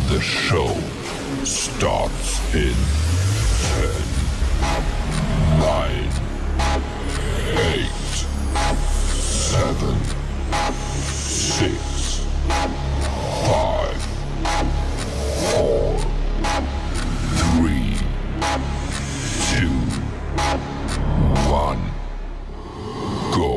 The show starts in 10, 9, 8, 7, 6, 5, 4, 3, 2, 1, go.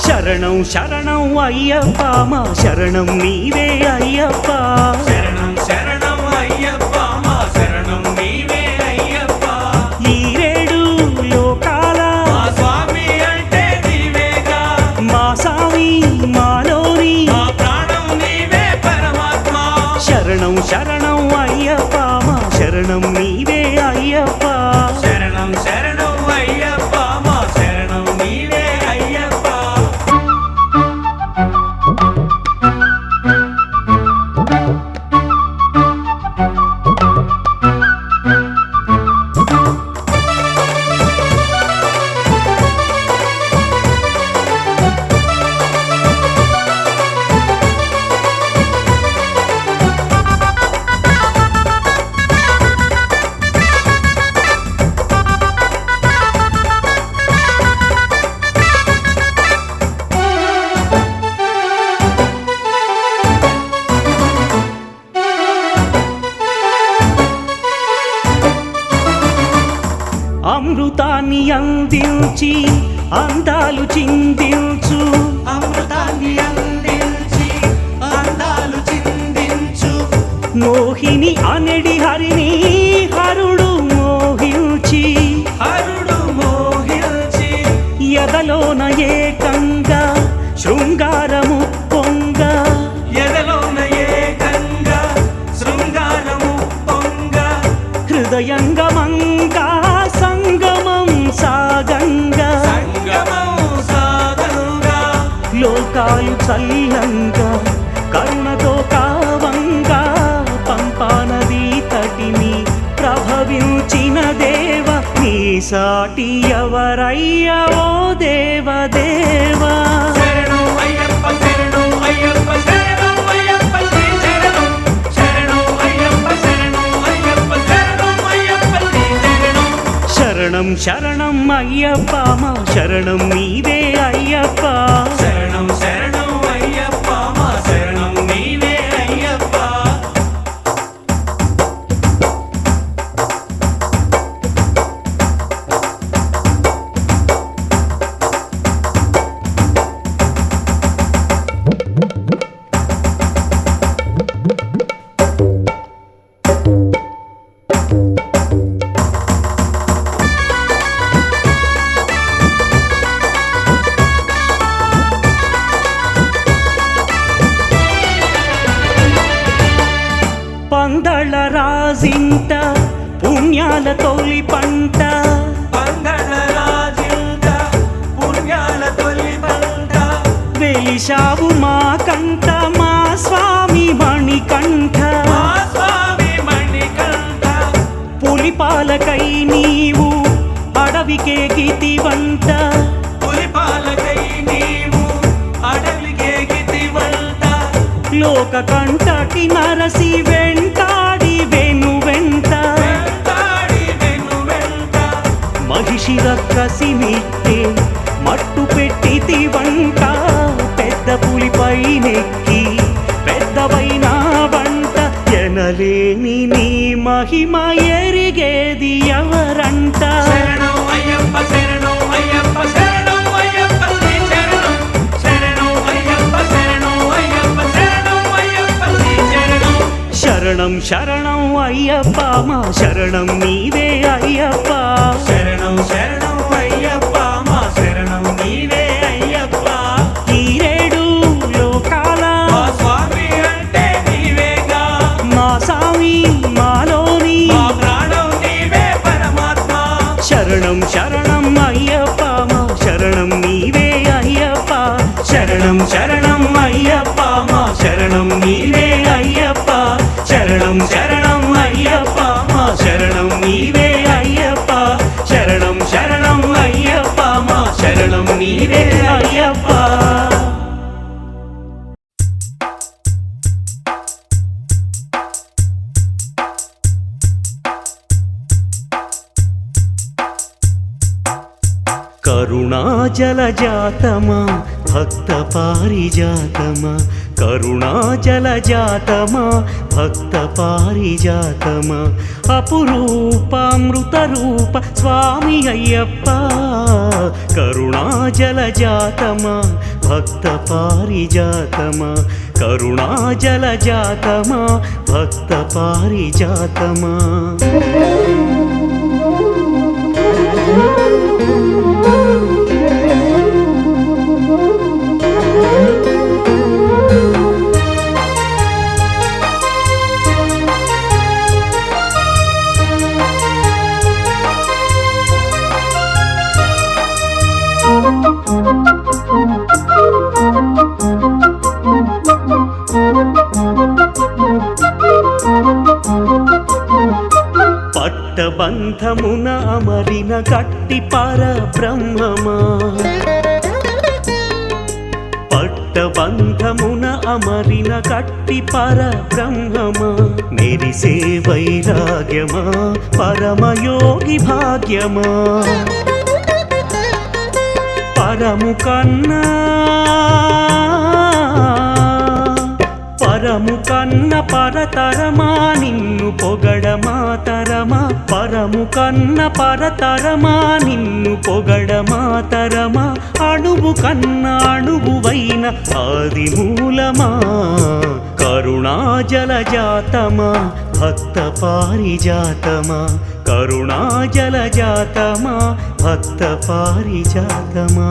శరణం శరణం అయ్యప్ప మా శరణం నీవే అయ్యప్ప శరణం శరణం అయ్యప్ప మా శరణం నీవే అయ్యప్ప ఈరేడు లోకాల మా స్వామి అంటే నీవేగా మా స్వామి మాలోని మా ప్రాణం నీవే పరమాత్మ శరణం శరణం అయ్యప్ప మా శరణం నీవే అయ్యప్ప శరణం శరణం అయ్యప్ప మా శరణం నీవే అయ్యప్ప అమృతాన్ని అందించి అందాలు చిందించు అమృతాన్ని అందించి అందాలు చిందించు మోహిని అనెడి హరిని హరుడు మోహించి హరుడు మోహించి ఎదలోన ఏకంగా శృంగారము పొంగ ఎదలోన ఏకంగా శృంగారము పొంగ హృదయంగమంగా సంగమం సాగంగా సంగమం సాధనుగా లోకాలు చల్లంగా కరుణతో కావంగా పంపానది తటిని ప్రభవించిన దేవ నీ సాటి ఎవరయ్యా ఓ దేవదేవా శరణం అయ్యప్ప శరణం అయ్యప్ప శరణం అయ్యప్ప శ్రీ శరణం శరణం అయ్యప్ప శరణం అయ్యప్ప శరణం అయ్యప్ప శ్రీ శరణం శరణం శరణం అయ్యప్ప మా శరణం నీవే అయ్యప్ప శరణం శరణం అయ్యప్ప మా శరణం నీవే అయ్యప్ప పందళ రాజింట పుణ్యాల తొలి పంట పంగళ రాజింట పుణ్యాల తొలి పంట వెలిశావు మా కంట మా స్వామి మణికంఠ మా స్వామి మణికంఠ పులిపాలకై నీవు అడవికే గీతి వంట పులిపాలకై నీవు అడవికే గితి వంట లోక కంటటి నరసి వెంటాడి వెను వెంట వెంటాడి వెను వెంట మహిషి రక్కసి మిట్టే మట్టు పెట్టితి వంట పెద్ద పులిపై నెక్కి పెద్దవైన వంట ఎనలేని నీ మహిమ ఎరిగేది ఎవరంట శరణం అయ్యప్ప శరణం అయ్యప్ప శరణం అయ్యప్ప శ్రీ శరణం శరణం అయ్యప్ప శరణం అయ్యప్ప శరణం అయ్యప్ప శరణం శరణం అయ్యప్ప మా శరణం నీవే అయ్యప్ప శరణం శరణం అయ్యప్ప మా శరణం నీవే అయ్యప్ప ఈరేడు లోకాల మా స్వామి అంటే నీవేగా మా స్వామి మాలోని మా ప్రాణం నీవే పరమాత్మ శరణం శరణం అయ్యప్ప మా శరణం నీవే అయ్యప్ప శరణం శరణం అయ్యప్ప మా శరణం నీవే అయ్యప్ప శరణం శరణం అయ్యప్ప మా శరణం నీవే అయ్యప్ప శరణం శరణం అయ్యప్ప మా శరణం నీవే అయ్యప్ప కరుణాజలజాతమా భక్త పారిజాతమా కరుణాజలజాతమా భక్త పారిజాతమా అపురూపామృత రూప స్వామి అయ్యప్ప కరుణాజలజాతమా భక్త పారిజాతమా కరుణాజలజాతమా భక్త పారిజాతమా పట్టబంధమున అమరిన గట్టి పరబ్రహ్మమా పట్టబంధమున అమరిన గట్టి పరబ్రహ్మమా మెరిసే వైరాగ్యమా పరమయోగి భాగ్యమా పరము కన్నా పరము కన్న పరతరమా నిన్ను పొగడమాతరమా పరము కన్న పరతరమా నిన్ను పొగడమాతరమా అణువు కన్న అణువువైన ఆది మూలమా కరుణాజలజాతమా భక్త పారిజాతమా కరుణాజలజాతమా భక్త పారిజాతమా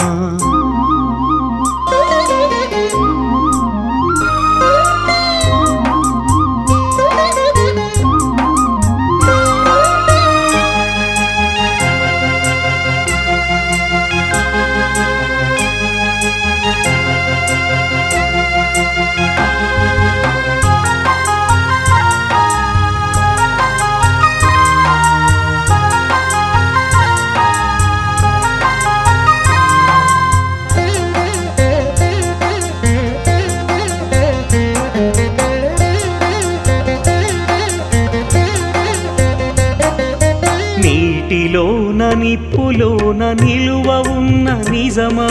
నీటిలోన నిప్పులోన నిలువ ఉన్న నిజమా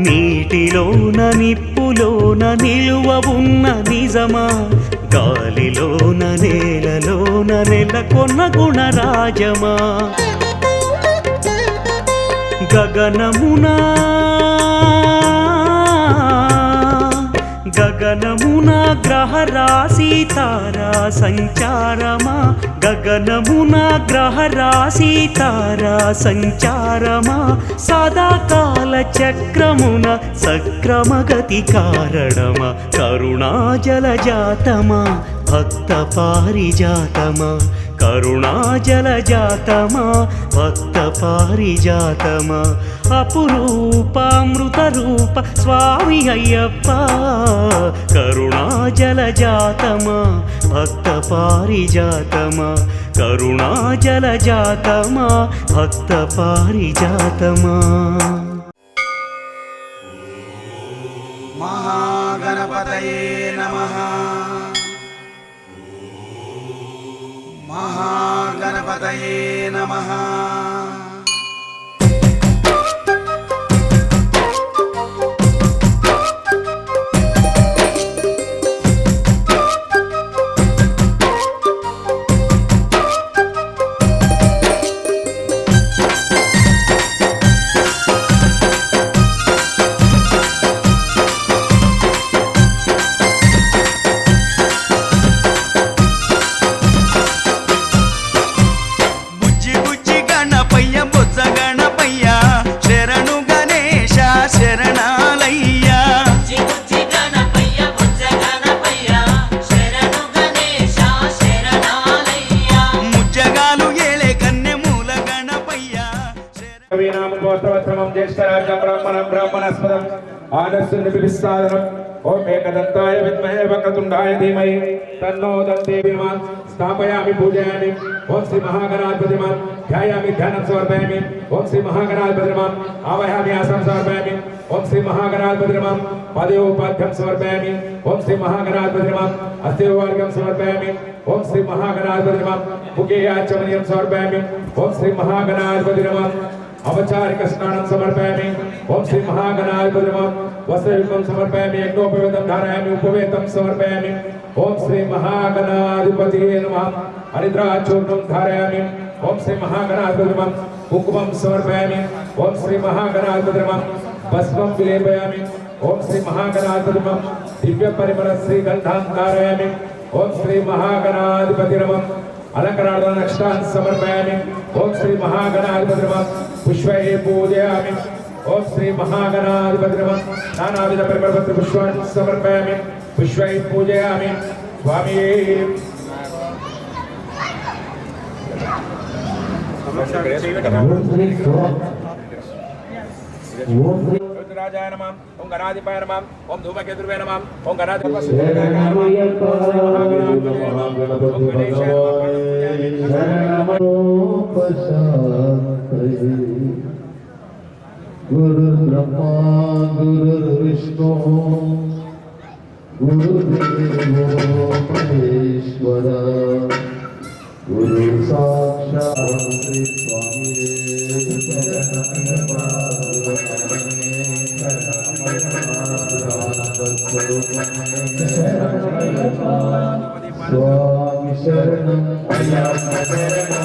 నీటిలోన నిప్పులోన నిలువ ఉన్న నిజమా గాలిలోన నేలలోన నెలకొన్న గుణరాజమా గగనమునా గగనమున గ్రహ రాశి తారా సంచారమా గగనమున గ్రహ రాశి తారా సంచారమా సదాకాల చక్రమున సక్రమగతి కారణమా కరుణాజలజాతమా భక్త పారిజాతమా కరుణాజలజాతమా భక్త పారిజాతమా అపురూపామృత రూప స్వామి అయ్యప్ప కరుణాజలజాతమా భక్త పారిజాతమా కరుణాజలజాతమా భక్త పారిజాతమా మహాగణపతయే నమః మహాగణపతయే నమః नागस्य ओम एकदंताय विद्महे वक्रतुंडाय धीमहि तन्नो दन्ति विद्मः स्थापयामि पूजयामि ओम श्री महागणाधिपति नमः ध्यायामि ध्यानं समर्पयामि ओम श्री महागणाधिपति नमः आवाहयामि आसनं समर्पयामि ओम श्री महागणाधिपति नमः पादयोपाद्यं समर्पयामि ओम श्री महागणाधिपति नमः अस्थिवार्घ्यं समर्पयामि ओम श्री महागणाधिपति नमः मुखे आचमनीयं समर्पयामि ओम श्री महागणाधिपति नमः अवचारिक स्नानं समर्पयामि ओम श्री महागणाधिपति नमः वस्त्रयुक्तं समर्पयामि यज्ञोपवेतं धारयामि उपवेतं समर्पयामि ओम श्री महागणाधिपतये नमः हरिद्राचूर्णं धारयामि ओम श्री महागणाधिपतये नमः कुंकुमं समर्पयामि ओम श्री महागणाधिपतये नमः भस्मं विलेपयामि ओम श्री महागणाधिपतये नमः दिव्य परिमल श्रीगन्धां धारयामि ओम श्री महागणाधिपतये नमः अलंकारार्थं नक्षत्रान् समर्पयामि ओम श्री महागणाधिपतये नमः पुष्पैः पूजयामि ओम श्री महागणाधिपतये नमः नानाविध परिमलपत्र पुष्पान् समर्पयामि पुष्पैः पूजयामि स्वामी राजाय नमः ओम गणाधिपाय नमः ओम धूमकेतुवे नमः ओम गणाधिपस्य गुरु ब्रह्मा गुरु विष्णु गुरुदेवो महेश्वर गुरु साक्षात् श्री स्वामी स्वामी शरणं अय्यप्प शरणं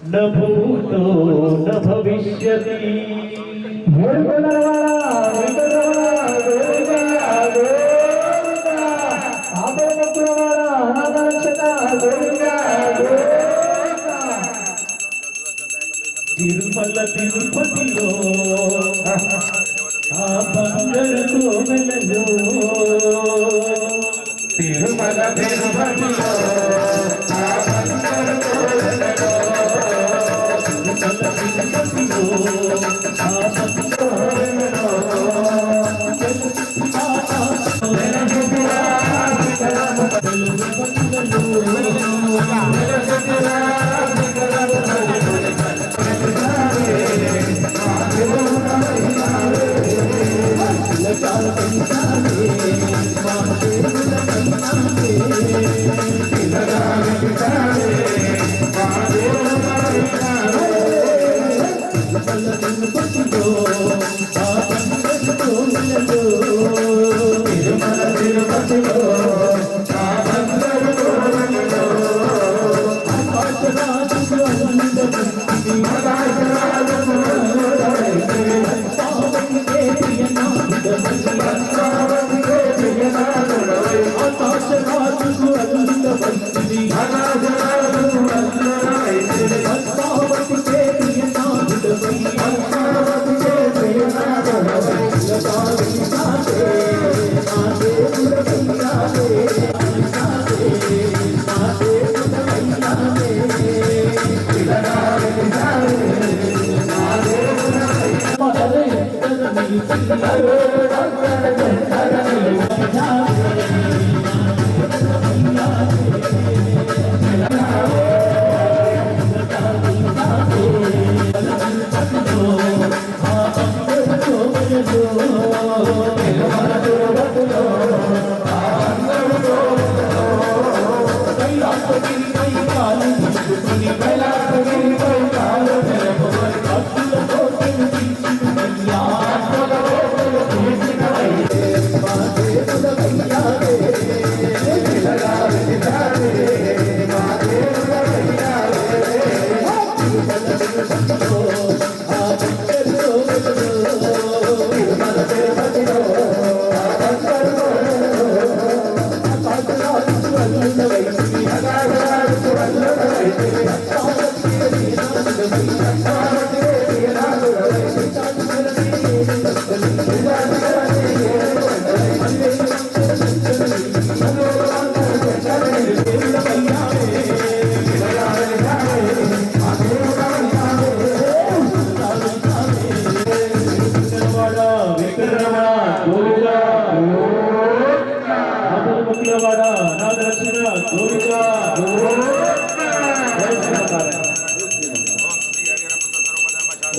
न भूतो न भविष्यति తిరుమల తిరుపతిలో ఆ బంగారు కోవెలలో తిరుమల తిరుపతిలో ఆ బంగారు కోవెలలో తిరుమల తిరుపతిలో ఆ బంగారు కోవెలలో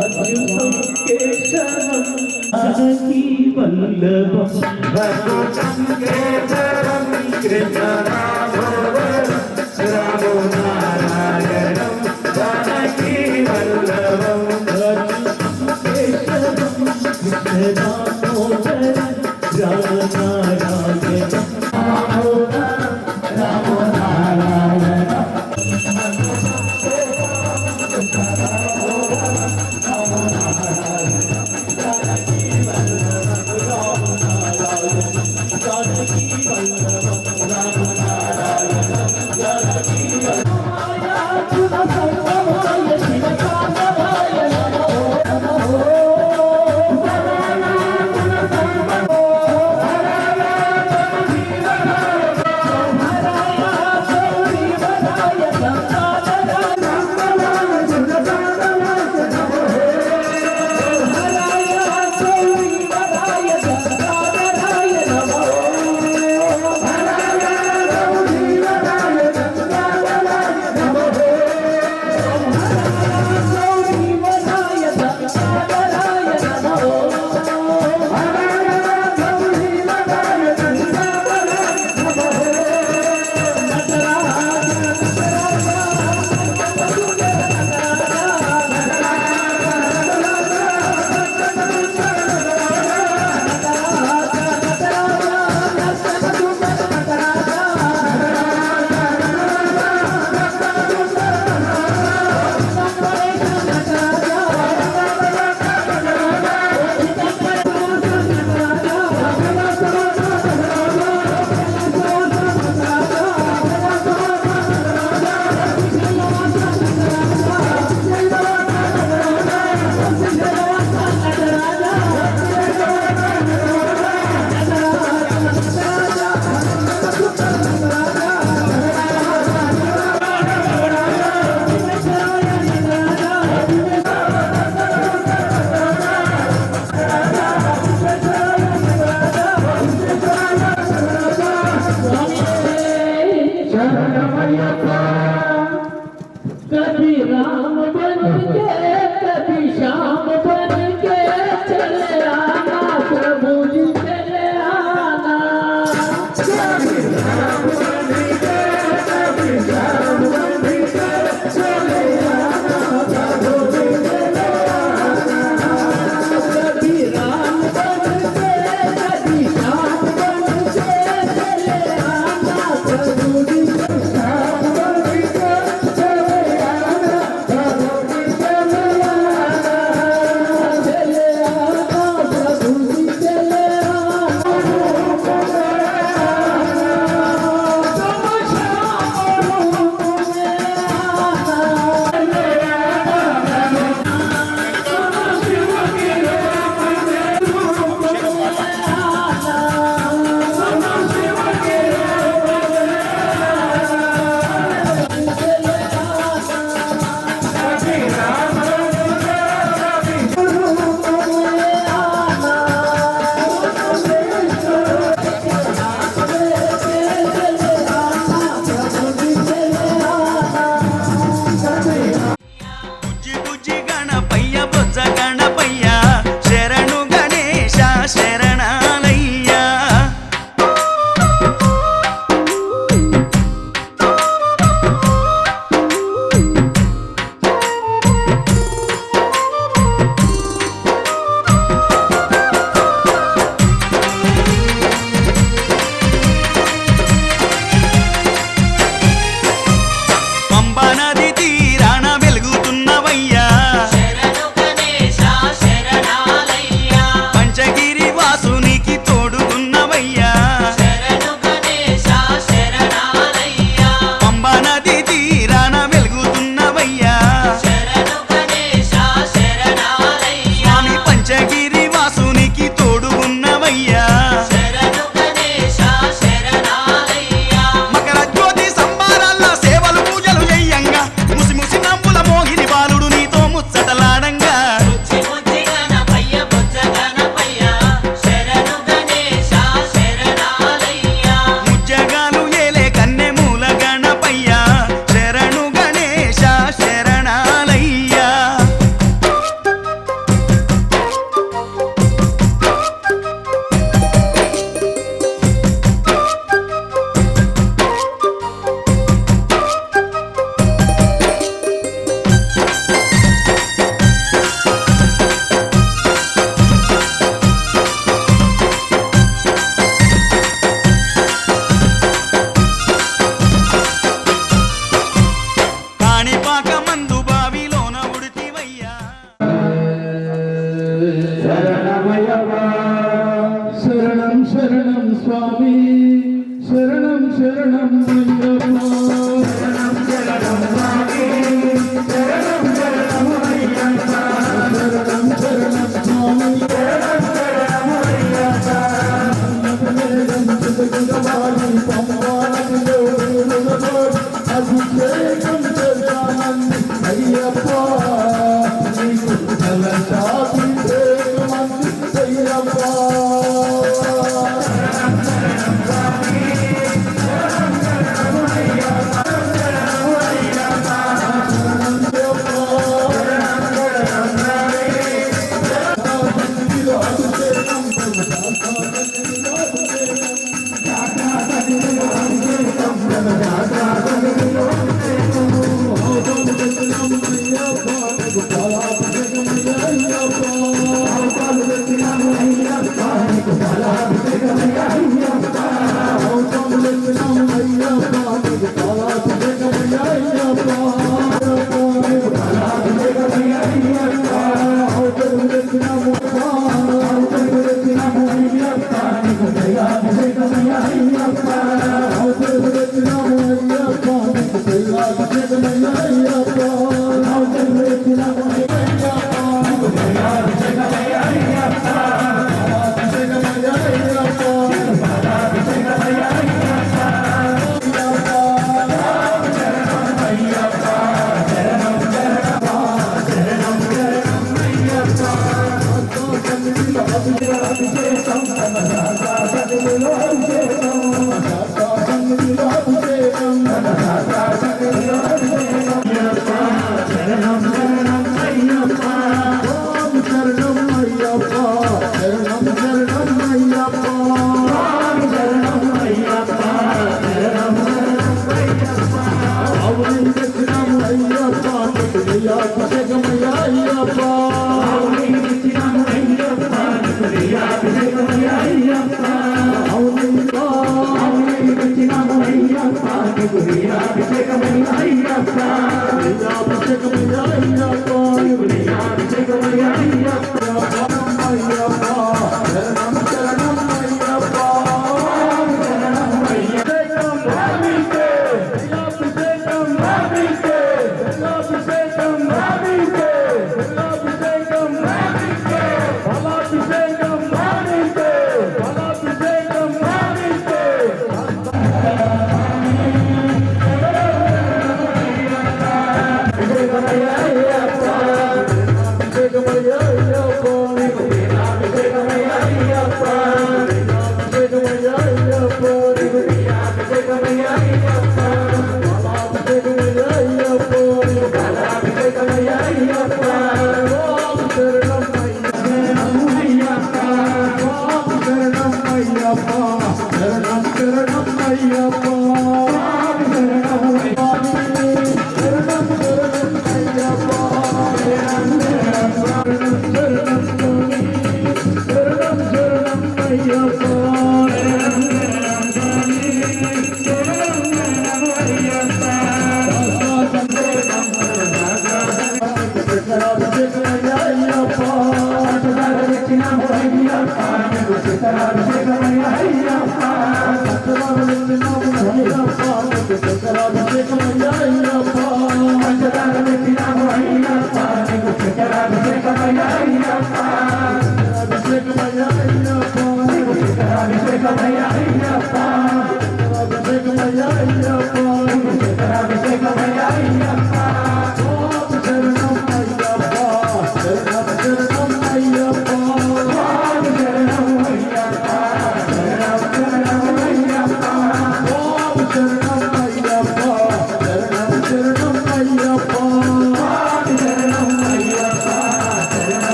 అచ్యుతం కేశవం జానకీ వల్లభం రఘుతం కేశవం కృష్ణ రామో నారాయణం జానకీ వల్లభం కేశవం కృష్ణ దామోదరం రామనారాయణం రామో నారాయణం कभी राम बन के कभी श्याम बन के चले आना प्रभु जी चले आना कभी राम बन के कभी श्याम बन के चले आना प्रभु जी चले आना कभी राम बन के कभी श्याम बन के चले आना प्रभु जी श्याम बन के चले आना प्रभु जी चले అయ్యప్ప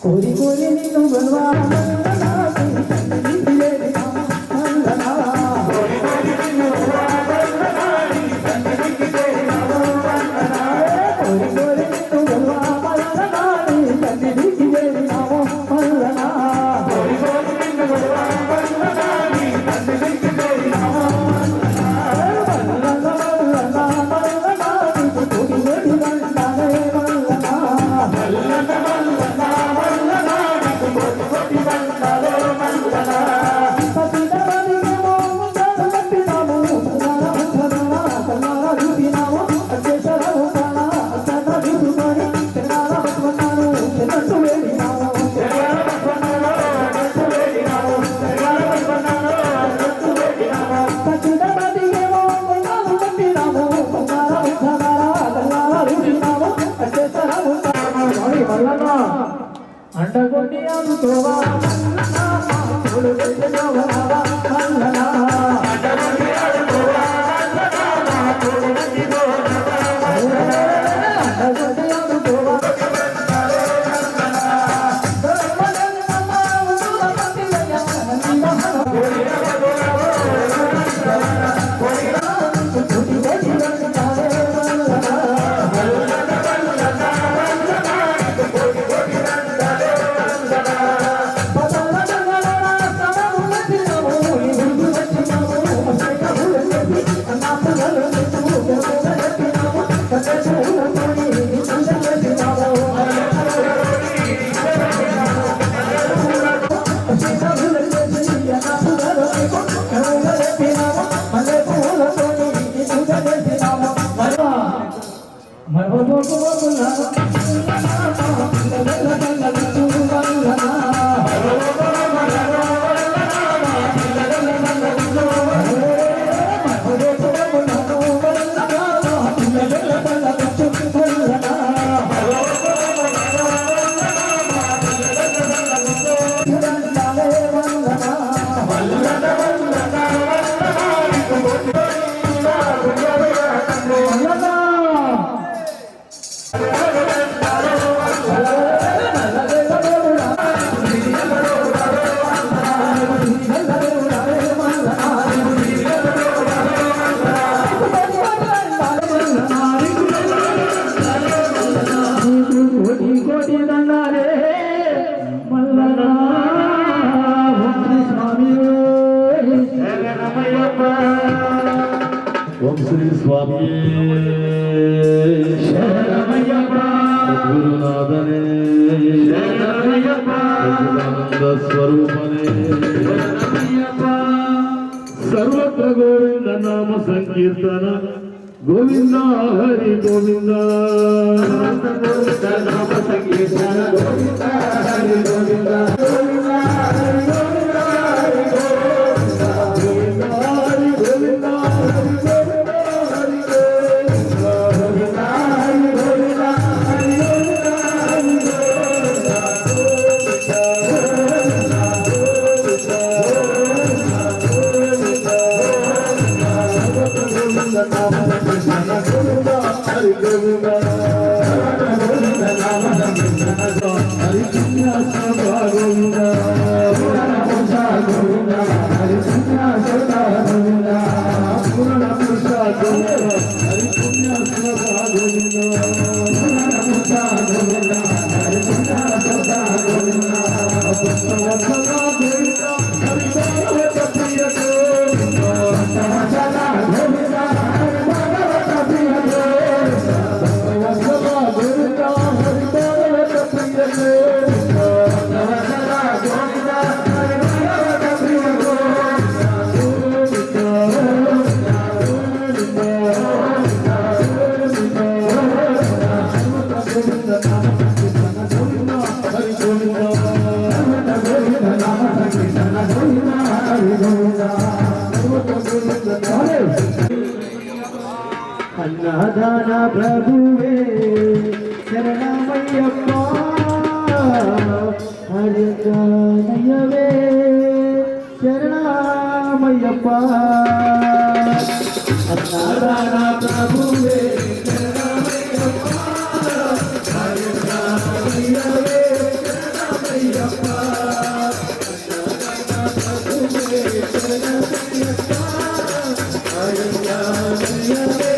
కోరి కోరి నిన్ను బలవా అండగొట్టి అందుకోవా ఓం శ్రీ స్వామి గురునాథనే సచ్చిదానంద స్వరూపనే సర్వత్ర గోవింద నామ సంకీర్తన గోవింద హరి గోవింద నామ సంకీర్తన గోవింద హరి గోవింద గోవింద హరి గోవింద హరి గోవింద హరి గోవింద అన్నదాన ప్రభువే శరణమయ్యప్ప హరికనయ్యవే శరణమయ్యప్ప అన్నదాన ప్రభువే శరణమయ్యప్ప హరికనయ్యవే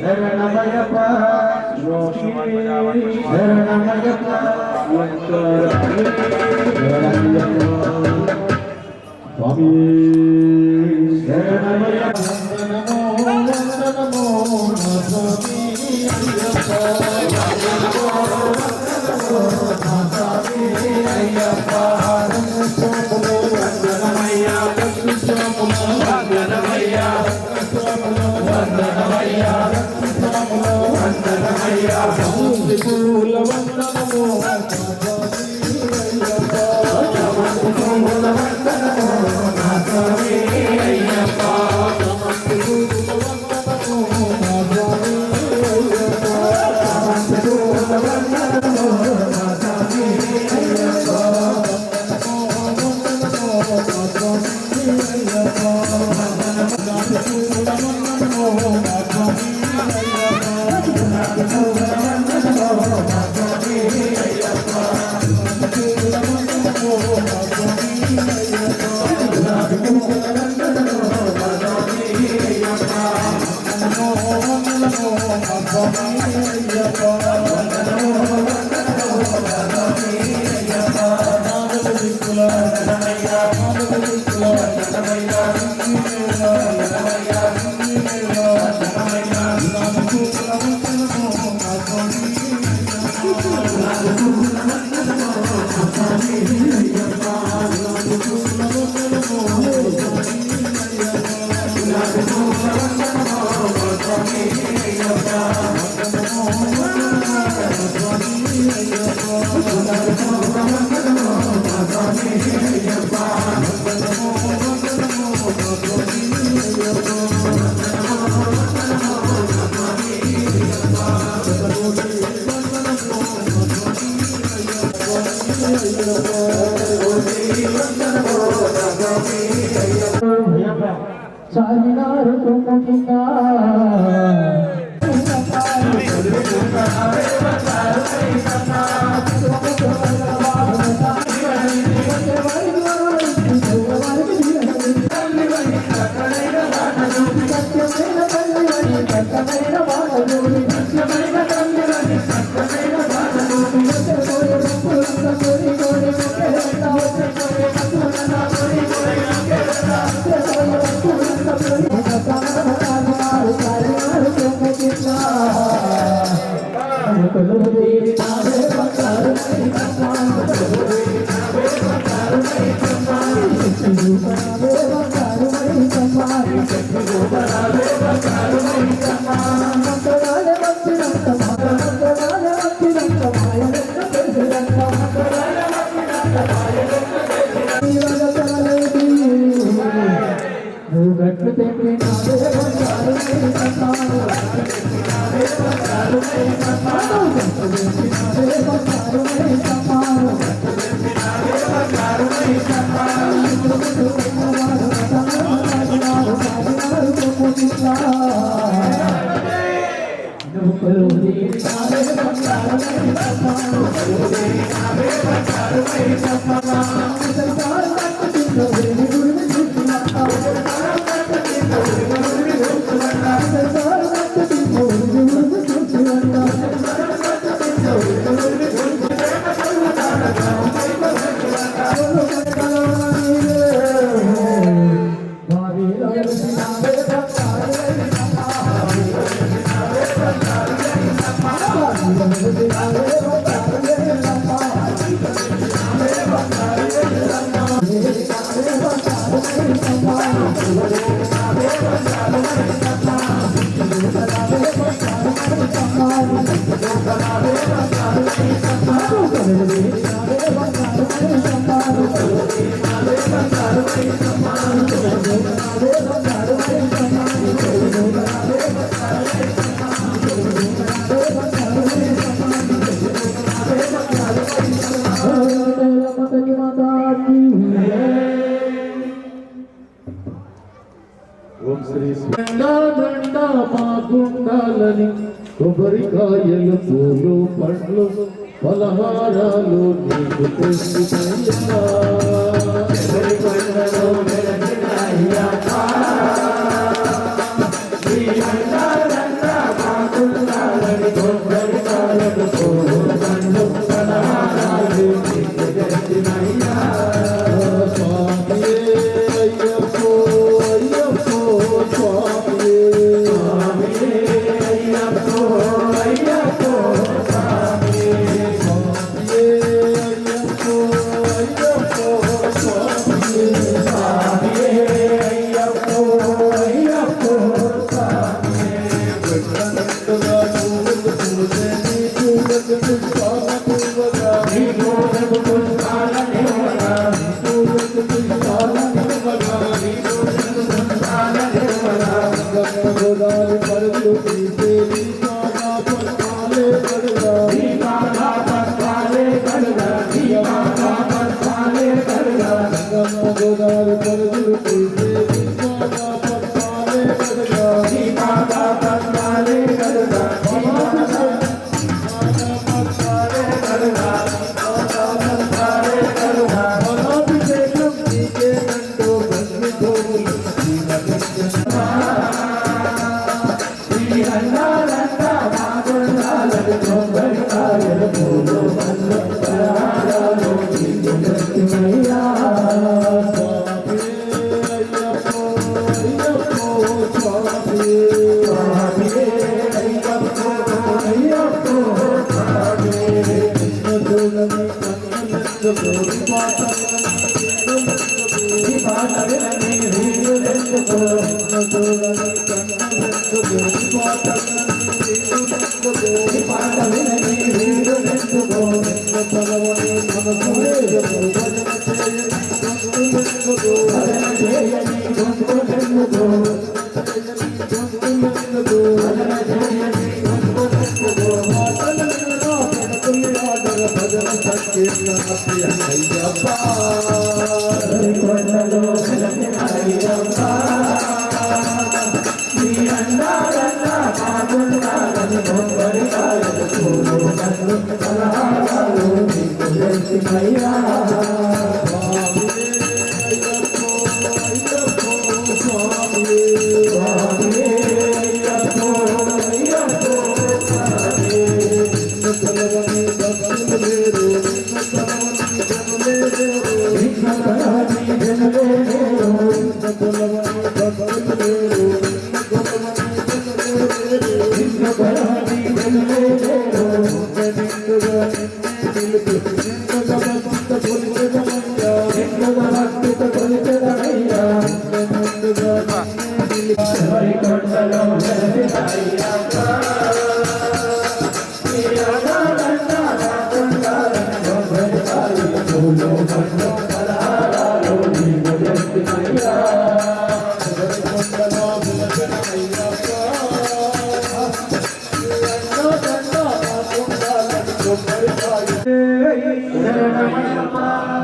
శరణమయ్యప్ప ప్రభువే శరణమయ్యప్ప హరికనయ్యవే Oh, చాలినారు కుంకుమా గట్లు తెప్పి మాకుండాలని కొబ్బరికాయలు పూలు పండ్లు పలహారాలు నీకు తెచ్చిపోయా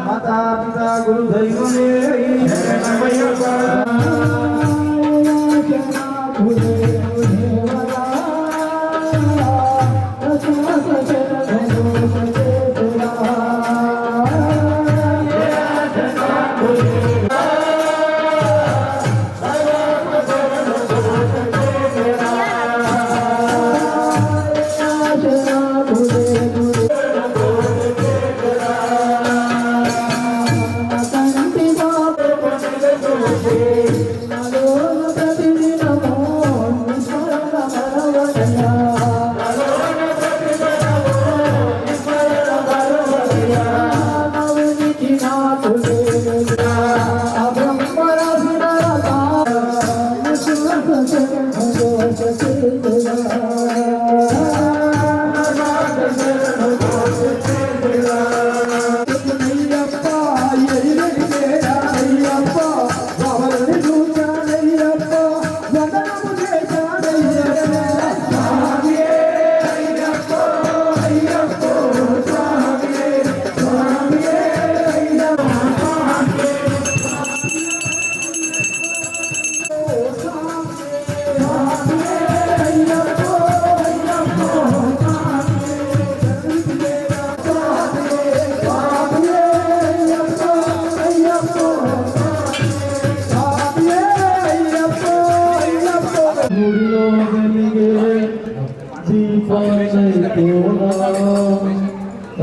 మాతా పితా గురు దైవమే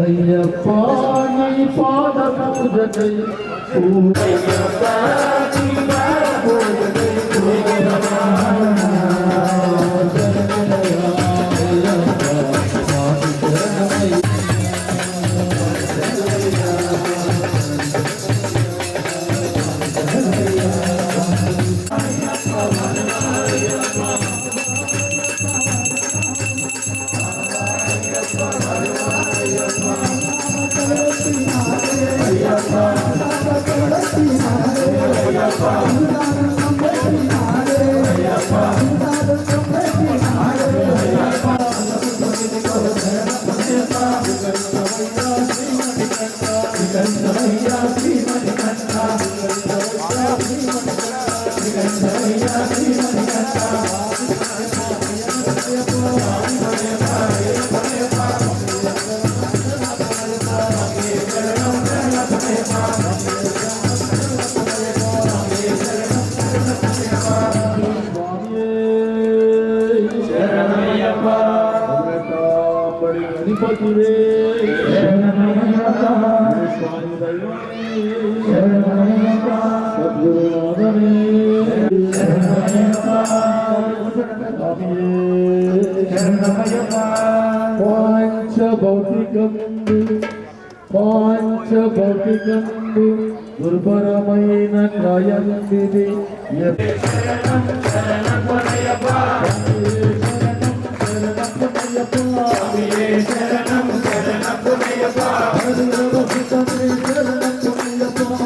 అయ్యప్ప నీ పాద పూజకై గణపతి సాయి దైవమే శరణమయ్యప్ప సద్గురునాథనే శరణమయ్యప్ప శరణమయ్యప్ప పాంచభౌతికంబు దుర్భరమైన కాయందిది శరణం శరణమయ్యప్ప శరణం శరణమయ్యప్ప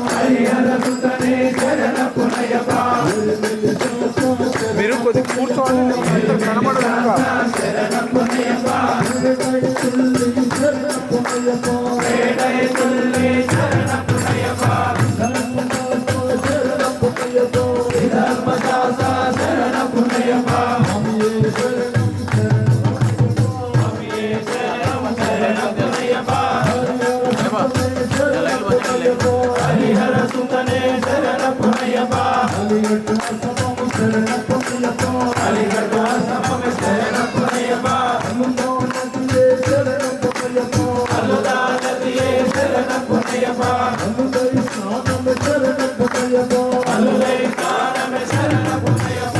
హరిహర సుతనే శరణమయ్యప్ప మీరు కొద్దిగా కూర్చోండి కనబడదు హరిహర సుతనే శరణమయ్యప్ప అలిగడ్డ సమమ శరణమయ్యప్ప అనుదానతియే శరణమయ్యప్ప అనుదై స్థానమ శరణమయ్యప్ప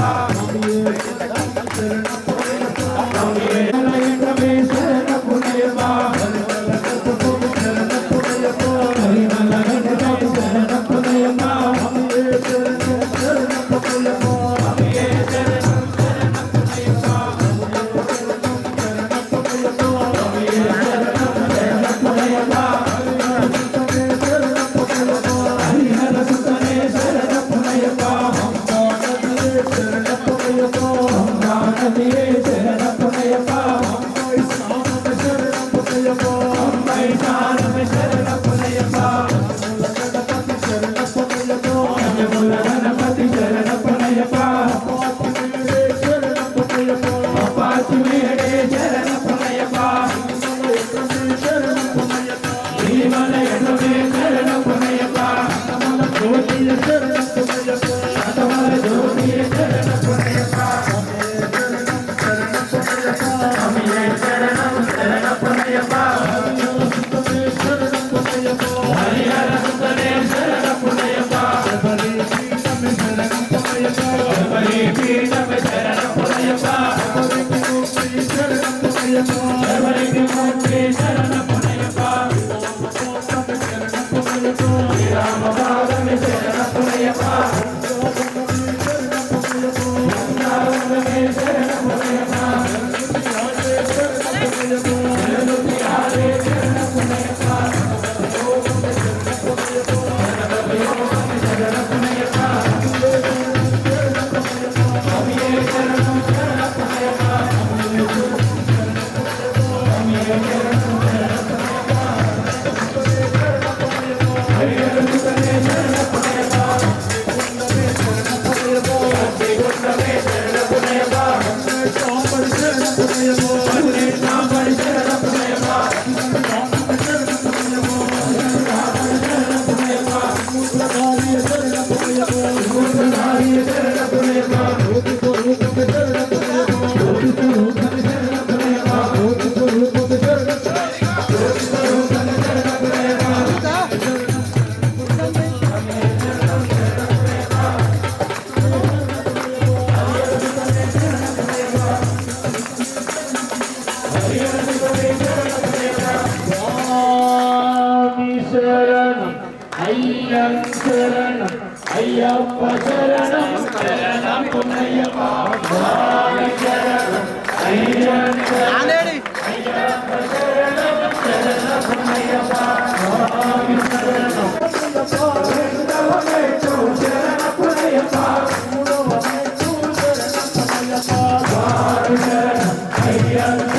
అయ్యప్ప శరణం శరణం పుణ్యప్ప స్వామి శరణం అయ్యప్ప శరణం శరణం పుణ్యప్ప స్వామి శరణం శరణం పుణ్యప్ప స్వామి శరణం అయ్యప్ప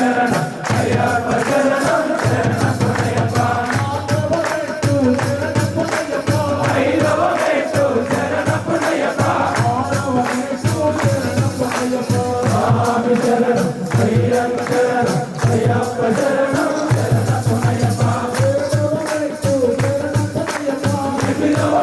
శరణం అయ్యప్ప శరణం శరణం పుణ్యప్ప శరణం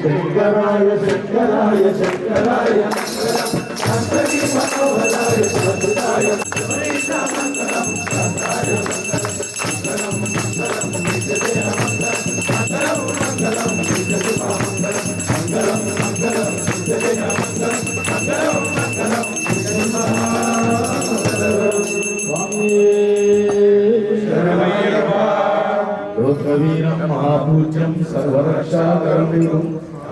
శంకరాయ శంకరాయ శంకరాయ అంతటి మనోహరాయ సద్గుణాయ లోకవీరం మహాపూజ్యం సర్వరక్షాకరం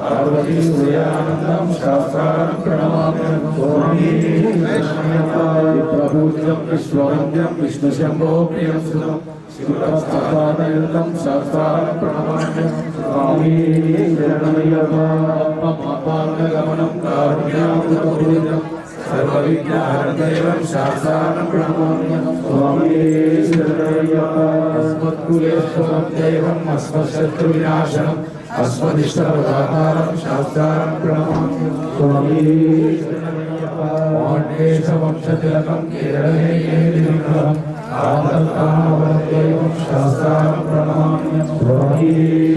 పార్వతీ హృదయానందం శాస్త్రారం ప్రణమామ్యం స్వామి ప్రభూజ్యం విశ్వవంద్యం విష్ణుశంభో ప్రియం సుతం శివస్థాపనయుతం శాస్త్రారం ప్రణమామ్యం స్వామి శరణమయ్యప్పమాపాంగమనం కారుణ్యామృతపూజ్యం సర్వవిజ్ఞానదైవం శాస్త్రారం ప్రణమామ్యం స్వామి శరణమయ్యప్ప అస్మత్కులేశ్వరం దైవం అస్మశత్రువినాశనం अस्मदिष्टप्रदातारं शास्त्रारं प्रणमाम्यहं स्वामी शरणमय्यप्पवंशतिलकं केरळे विग्रहम् आदत्तावरदैवं शास्त्रारं प्रणमाम्यहं स्वामी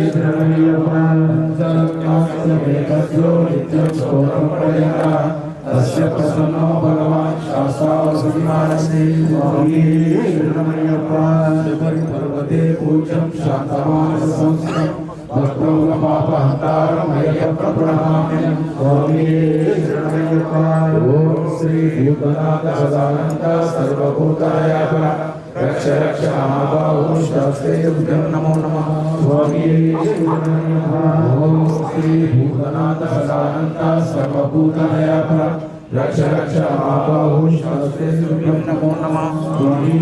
शरणमय्यप्पमेकस्यो नित्यं स्तोत्रं प्रयतः तस्य प्रसन्नो भगवान् शास्त्रावसुमानस्ति स्वामी शरणमय्यप्प पर्वते पूज्यं शान्तमानसंस्थम् भक्तोपहंतारं अय्यप्प प्रणमाम्यहं स्वामी शरणमय्यप्प ओम श्री भूतनाथ सदानंद सर्वभूतायापर रक्ष रक्ष महाबाहु शास्त्रे युभ्यं नमो नमः स्वामी शरणमय्यप्प ओम श्री भूतनाथ सदानंद सर्वभूतायापर रक्ष रक्ष महाबाहु शास्त्रे युभ्यं नमो नमः स्वामी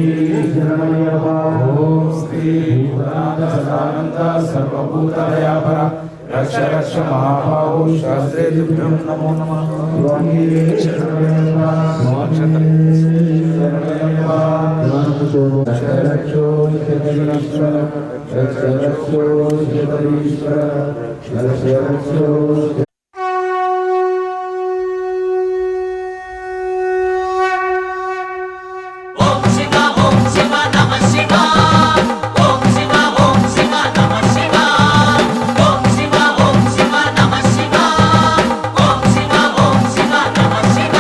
शरणमय्यप्प ओम श्री भूतनाथ सदानंद सर्वभूतायापर रक्ष रक्ष महाबाहु शास्त्रे युभ्यं नमो नमः स्वामी शरणमय्यप्प रक्षो जगदीश्वर रक्षो जगदीश्वर रक्षो ఓం శివ నమః శివ ఓం శివ నమః శివ ఓం శివ నమః శివ ఓం శివ నమః శివ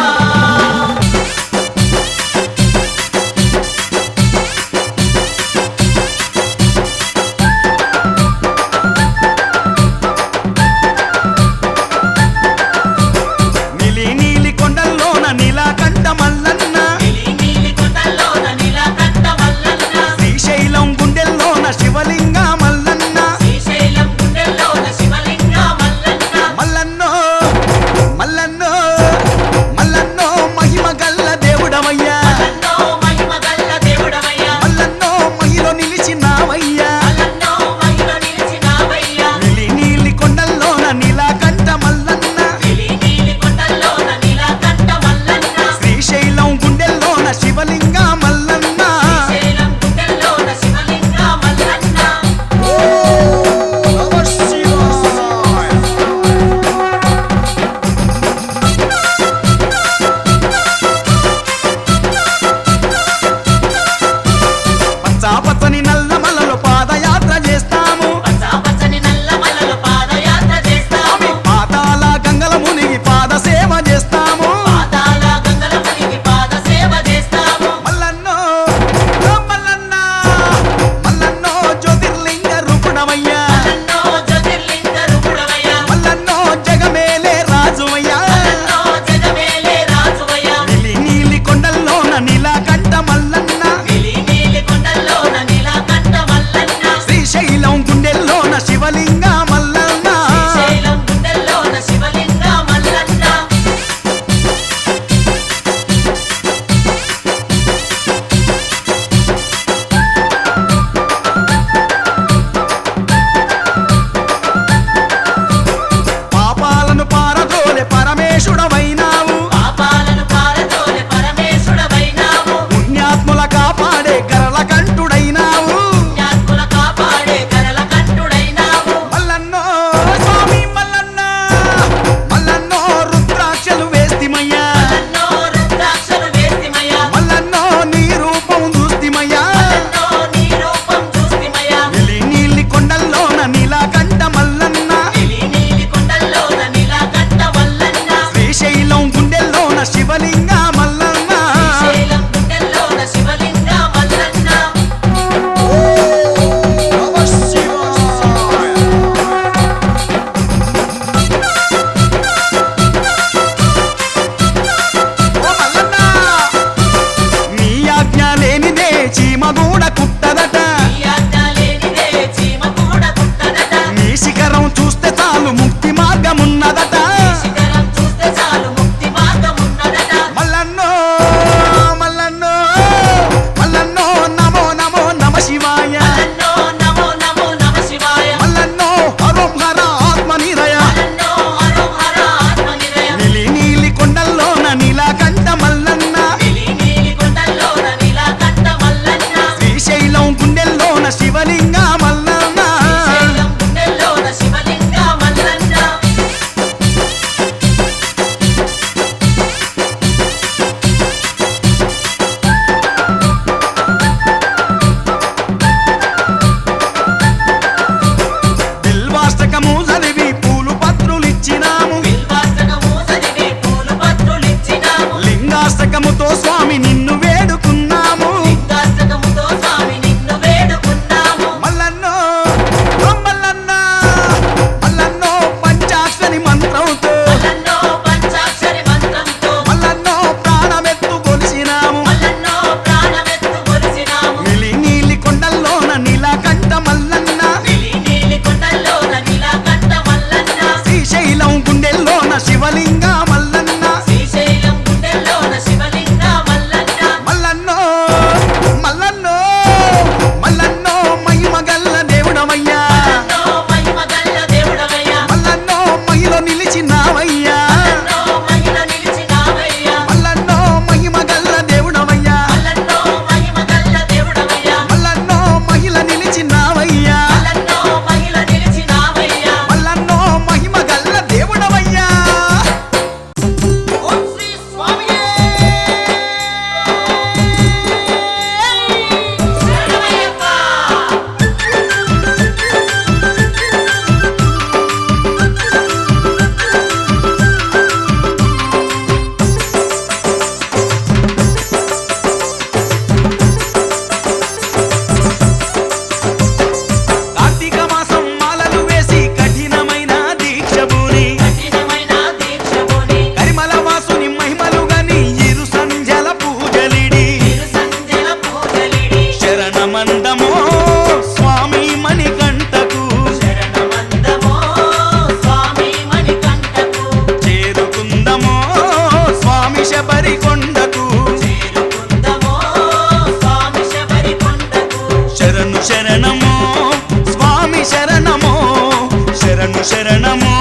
శరణు శరణమో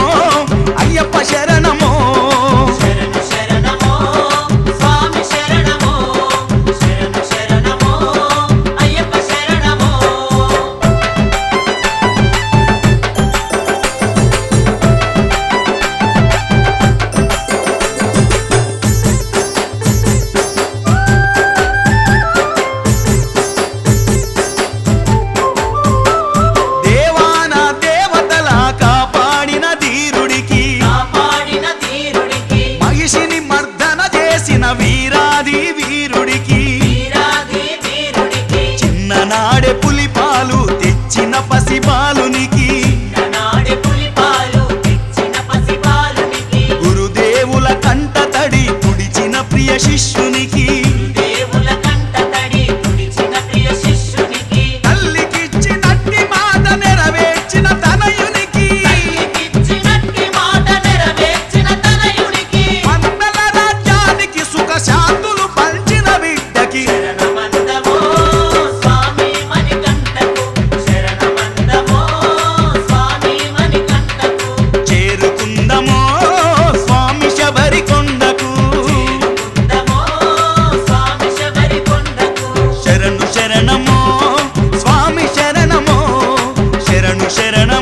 అయ్యప్ప శరణమో శరణు శరణమో స్వామి శరణమో శరణు శరణమో అయ్యప్ప శరణమో దేవాన దేవతల కాపాడిన ధీరుడికి కాపాడిన తీరుడికి మహిషిని మర్దన చేసిన వీరాది వీరుడికి వీరాది వీరుడికి చిన్ననాడే పులిపాలు తెచ్చిన పసిపాలునికి నాడే పులిపాలు తెచ్చిన పసిపాలునికి గురుదేవుల కంట తడి పుడిచిన ప్రియ శిష్యునికి దేవుల కంట తడి తుడిచిన ప్రియ శిష్యునికి తల్లికిచ్చినట్టి మాట నెరవేర్చిన తనయునికి ఇచ్చినట్టి మాట నెరవేర్చిన తనయునికి మండల రాజ్యానికి సుఖ శాంతులు పంచిన బిడ్డకి శరణమందమో స్వామి మణికంఠకు శరణమందమో స్వామి మణికంఠకు చేరుకుందమో స్వామి శబరి కొండకు చేరుకుందమో స్వామి శబరి కొండకు శరణు శరణమో స్వామి శరణమో శరణు శరణ